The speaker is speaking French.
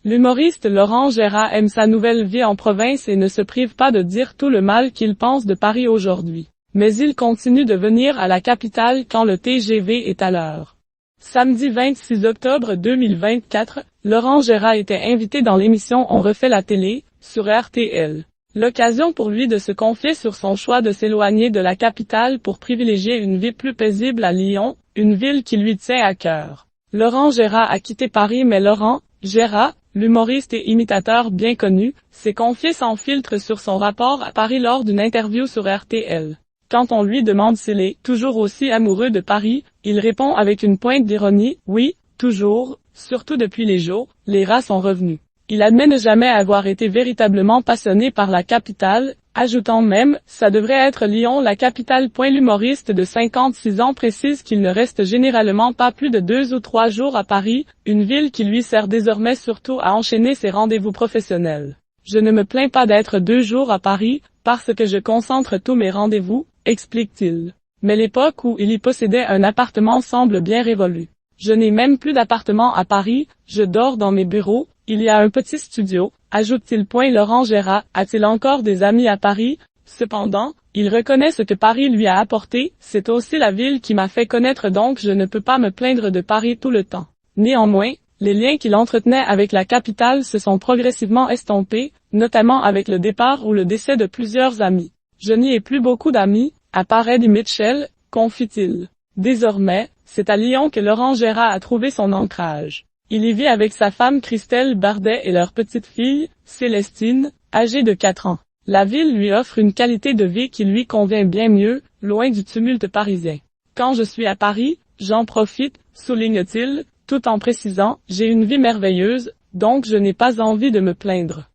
L'humoriste Laurent Gérard aime sa nouvelle vie en province et ne se prive pas de dire tout le mal qu'il pense de Paris aujourd'hui. Mais il continue de venir à la capitale quand le TGV est à l'heure. Samedi 26 octobre 2024, Laurent Gérard était invité dans l'émission On refait la télé, sur RTL. L'occasion pour lui de se confier sur son choix de s'éloigner de la capitale pour privilégier une vie plus paisible à Lyon, une ville qui lui tient à cœur. Laurent Gérard a quitté Paris mais Laurent Gérard, l'humoriste et imitateur bien connu, s'est confié sans filtre sur son rapport à Paris lors d'une interview sur RTL. Quand on lui demande s'il est toujours aussi amoureux de Paris, il répond avec une pointe d'ironie, oui, toujours, surtout depuis les jours, les rats sont revenus. Il admet ne jamais avoir été véritablement passionné par la capitale, ajoutant même, ça devrait être Lyon la capitale. L'humoriste de 56 ans précise qu'il ne reste généralement pas plus de 2 ou 3 jours à Paris, une ville qui lui sert désormais surtout à enchaîner ses rendez-vous professionnels. Je ne me plains pas d'être 2 jours à Paris, parce que je concentre tous mes rendez-vous, explique-t-il. Mais l'époque où il y possédait un appartement semble bien révolue. Je n'ai même plus d'appartement à Paris, je dors dans mes bureaux, il y a un petit studio, ajoute-t-il. Laurent Gérard a-t-il encore des amis à Paris? Cependant, il reconnaît ce que Paris lui a apporté, c'est aussi la ville qui m'a fait connaître donc je ne peux pas me plaindre de Paris tout le temps. Néanmoins, les liens qu'il entretenait avec la capitale se sont progressivement estompés, notamment avec le départ ou le décès de plusieurs amis. Je n'y ai plus beaucoup d'amis, à part Eddie Mitchell, confie-t-il. Désormais, c'est à Lyon que Laurent Gérard a trouvé son ancrage. Il y vit avec sa femme Christelle Bardet et leur petite fille, Célestine, âgée de 4 ans. La ville lui offre une qualité de vie qui lui convient bien mieux, loin du tumulte parisien. Quand je suis à Paris, j'en profite, souligne-t-il, tout en précisant, j'ai une vie merveilleuse, donc je n'ai pas envie de me plaindre.